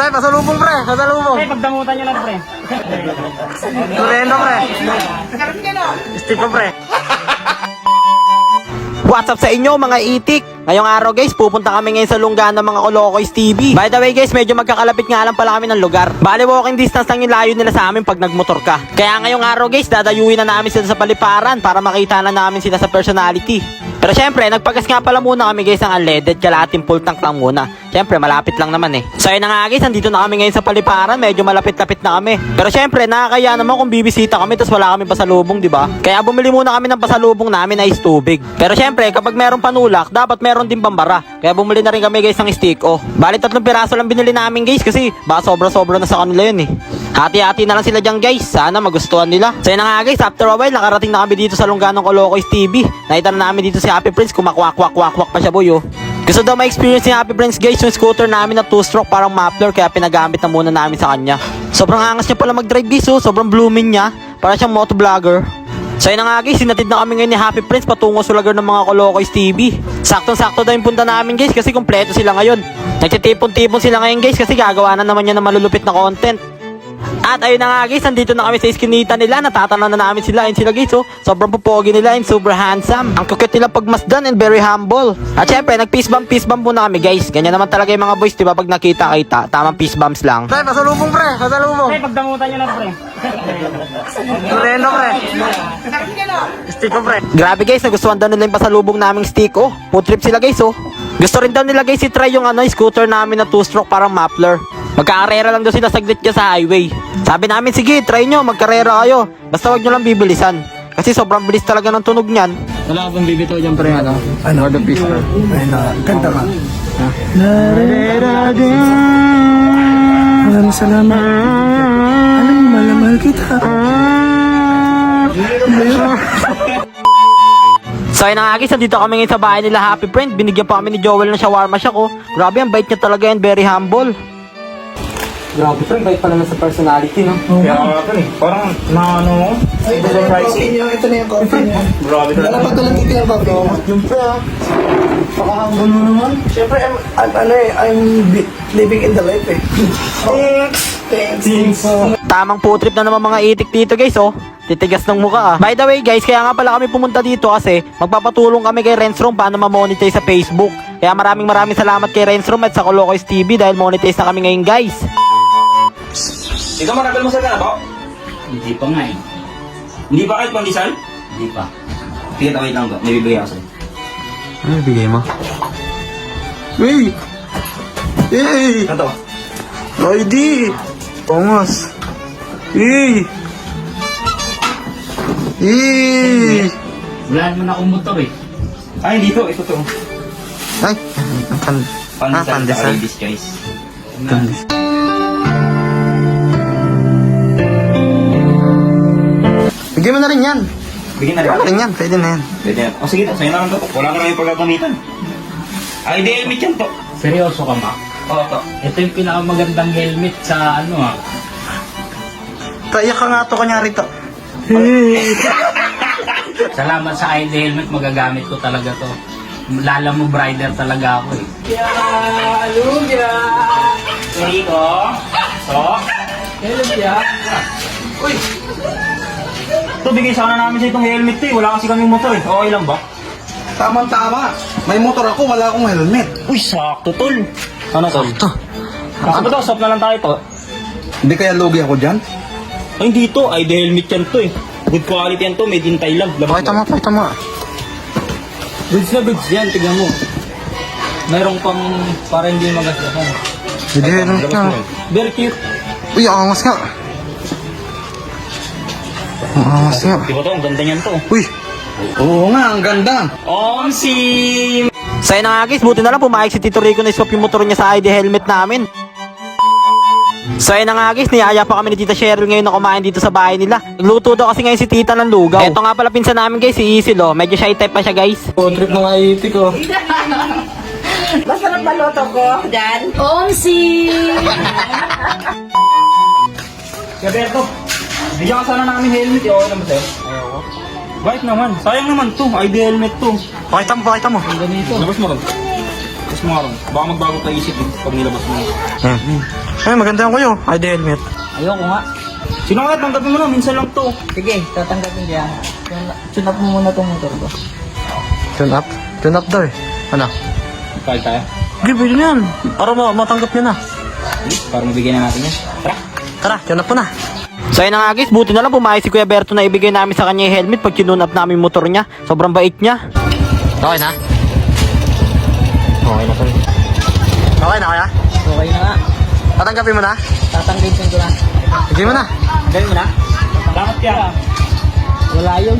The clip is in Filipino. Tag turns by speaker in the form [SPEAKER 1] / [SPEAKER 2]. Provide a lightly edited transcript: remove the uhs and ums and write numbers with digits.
[SPEAKER 1] Pre, pasalubong pre, pasalubong.
[SPEAKER 2] Pre, pagdamutan nyo lang, pre.
[SPEAKER 1] Tureno pre. Stick ko pre.
[SPEAKER 3] What's up sa inyo mga itik? Ngayong araw guys, pupunta kami ngayon sa lungga ng mga Kolokoys TV. By the way guys, medyo magkakalapit nga lang pala kami ng lugar. Bale walking distance lang yung layo nila sa amin pag nagmotor ka. Kaya ngayong araw guys, dadayuin na namin sila sa paliparan para makita na namin sila sa personality. Pero syempre, nagpagas nga pala muna kami guys ng unleaded, kalahating full tank lang muna. Syempre, malapit lang naman eh. So yun na nga guys, nandito na kami ngayon sa paliparan, medyo malapit-lapit na kami. Pero syempre, nakakaya naman kung bibisita kami tapos wala kami pasalubong, di ba? Kaya bumili muna kami ng pasalubong namin na is tubig. Pero syempre, kapag meron panulak, dapat meron din pambara. Kaya bumili na rin kami guys ng stick. Oh, bali 3 piraso lang binili namin guys kasi baka sobra-sobra na sa kanila yun eh. Hati-hati na lang sila dyan guys. Sana magustuhan nila. So yun na nga guys, after a while nakarating na kami dito sa lungga ng Kolokoys TV. Nakita na namin dito si Happy Prince, kumakwak-kwak-kwak pa siya boy oh. Gusto daw ma-experience ni Happy Prince guys yung scooter namin na 2-stroke parang muffler, kaya pinagamit na muna namin sa kanya. Sobrang angas niya pala mag-drive guys oh. Sobrang blooming niya. Para siyang motovlogger. So yun na nga guys, sinatid na kami ngayon ni Happy Prince patungo sa lugar ng mga Kolokoys TV. Saktong-sakto daw yung punta namin guys kasi kompleto sila ngayon. Nagtitipon-tipon sila ngayon guys kasi gagawa na naman yan ng malulupit na content. At ayun na nga guys, nandito na kami sa iskinita nila. Natatanaw na namin sila. Ayun sila guys oh. Sobrang pupogi nila and super handsome. Ang cute nila pagmasdan and very humble. At syempre, nag-peace bump muna kami guys. Ganyan naman talaga yung mga boys, diba? Pag nakita-kita, tamang peace bumps lang.
[SPEAKER 1] Pre, pasalubong pre, pasalubong.
[SPEAKER 2] Pre, pagdamutan nyo lang, pre.
[SPEAKER 1] Tureno pre. Stick ko pre.
[SPEAKER 3] Grabe guys, nagustuhan daw nila yung pasalubong naming stick oh. Food trip sila guys oh. Gusto rin daw nila guys i-try yung scooter namin na 2-stroke parang muffler. Magkakarera lang daw sila saglit dyan sa highway. Sabi namin, sige, try nyo, magkarera kayo. Basta wag nyo lang bibilisan. Kasi sobrang bilis talaga ng tunog nyan.
[SPEAKER 2] Wala ka bang bibito dyan, pre, ano?
[SPEAKER 1] Ano? The piece pre. Ayun na, ganda ka. Maraming salamat. Alam mo, mahal kita.
[SPEAKER 3] So ayun na nga guys, nandito kami ngayon sa bahay nila Happy Friend. Binigyan pa kami ni Joel ng shawarma shack oh. Grabe, ang bait niya talaga and very humble. Grabe friend, bait pa naman sa personality no?
[SPEAKER 2] Kaya nga ito eh. Parang na ano,
[SPEAKER 1] Ito na yung coffee niya.
[SPEAKER 2] grabe talaga.
[SPEAKER 1] Dapat ko lang dito yung coffee niya. Yung pre ah. Pakahambol mo naman. Siyempre, I'm living in the life eh. Thanks.
[SPEAKER 3] Tamang food trip na naman mga itik dito guys oh. Titigas ng muka ah. By the way guys, kaya nga pala kami pumunta dito kasi magpapatulong kami kay Rensroom paano ma-monetize sa Facebook. Kaya maraming salamat kay Rensroom at sa Kolokoys TV dahil monetize na kami ngayon guys.
[SPEAKER 4] Ikaw matagal mo sa Canada?
[SPEAKER 2] Hindi pa nga eh.
[SPEAKER 4] Hindi ba kahit pandesal?
[SPEAKER 2] Hindi pa.
[SPEAKER 4] Sige, wait lang ba? May bibigay ako sa'yo.
[SPEAKER 1] Ano bigay mo? Hey! Hey!
[SPEAKER 4] Ano to?
[SPEAKER 1] ID! Pongos! Hey! Hey!
[SPEAKER 2] Wala naman akong motor eh.
[SPEAKER 4] Ay, hindi to. Ito to.
[SPEAKER 1] Ay!
[SPEAKER 4] Pandesal.
[SPEAKER 1] pandesal.
[SPEAKER 4] Ladies, guys.
[SPEAKER 1] Bigyan mo na rin yan.
[SPEAKER 4] Bigyan na
[SPEAKER 1] Bigyan mo
[SPEAKER 4] rin.
[SPEAKER 1] rin yan. Pwede na yan.
[SPEAKER 4] Pwede na. O sige to. Sa'yo na lang to. Wala ka na yung pagkagamitan. Ay, di helmet yan to.
[SPEAKER 2] Seryoso ka ba?
[SPEAKER 4] Oo to.
[SPEAKER 2] Ito yung pinakamagandang helmet sa ano ah.
[SPEAKER 1] Kaya ka nga to, kanyari to.
[SPEAKER 2] Salamat sa ID helmet, magagamit ko talaga to. Lala mo brider talaga ako eh.
[SPEAKER 4] Rico. So. Uy. Ito, bigay sana namin sa itong helmet to eh. Wala kasi kami motor eh. Okay lang ba?
[SPEAKER 1] Tama-tama. May motor ako, wala akong helmet.
[SPEAKER 4] Uy, sakto tol. Ano tol? Ako ba to? Stop na lang tayo to.
[SPEAKER 1] Hindi kaya logi ako dyan?
[SPEAKER 4] Ay, hindi to. ID helmet yan to eh. Good quality yan to. Made in Thailand.
[SPEAKER 1] Pakita mo.
[SPEAKER 2] Goods na goods yan, tignan mo. Mayroong pang para hindi magasgasan.
[SPEAKER 1] Hindi helmet na.
[SPEAKER 2] Very cute.
[SPEAKER 1] Uy, angas nga. Ang angas nga.
[SPEAKER 4] Di ba to? Ang ganda niyan to.
[SPEAKER 1] Uy! Oo nga, ang ganda.
[SPEAKER 4] Omsim!
[SPEAKER 3] So ayun na nga guys, buti na lang pumayag si Tito Rico na swap yung motor niya sa ID helmet namin. So ayun na nga guys, niyaya pa kami ni Tita Cheryl ngayon na kumain dito sa bahay nila. Nagluto daw kasi ngayon si Tita ng lugaw. Eto nga pala pinsan namin guys, si Isil oh. Medyo shy type pa siya guys.
[SPEAKER 1] Food trip ng IT ko.
[SPEAKER 5] Masarap ba loto ko, Dan? Omsi!
[SPEAKER 4] Gaberto, bigyan ka sana namin helmet. Okay naman sa'yo? Ayaw ko. Bakit naman? Sayang naman to. ID helmet to.
[SPEAKER 1] Pakita mo.
[SPEAKER 2] Ganito.
[SPEAKER 4] Labas mo rin. Labas mo nga ron. Baka magbago pa isip eh, pag nilabas mo.
[SPEAKER 1] Ay, maganda yung kuyo. Ay, the helmet.
[SPEAKER 2] Ayoko nga.
[SPEAKER 4] Sino nga, tanggapin mo na, minsan lang to.
[SPEAKER 2] Sige, tatanggapin ko yan. Tune up mo muna tong motor ko.
[SPEAKER 1] Tune up? Tune up daw eh. Ano?
[SPEAKER 4] Kahit tayo.
[SPEAKER 1] Sige, pwede na yan. Para matanggap niya na.
[SPEAKER 4] Para mabigyan na natin yan. Tara.
[SPEAKER 1] Tara, tune up po na.
[SPEAKER 3] So yun na nga guys, buti na lang pumayag si Kuya Berto na ibigay namin sa kanya yung helmet pag kinun up namin yung motor niya. Sobrang bait niya.
[SPEAKER 1] Okay na? Okay na to. Okay na kaya?
[SPEAKER 2] Okay na nga.
[SPEAKER 1] Tatanggapin mo na?
[SPEAKER 2] Tatanggapin ko na.
[SPEAKER 1] Sige mo na.
[SPEAKER 2] Gawin mo na?
[SPEAKER 4] Salamat ka.
[SPEAKER 2] Wala yun.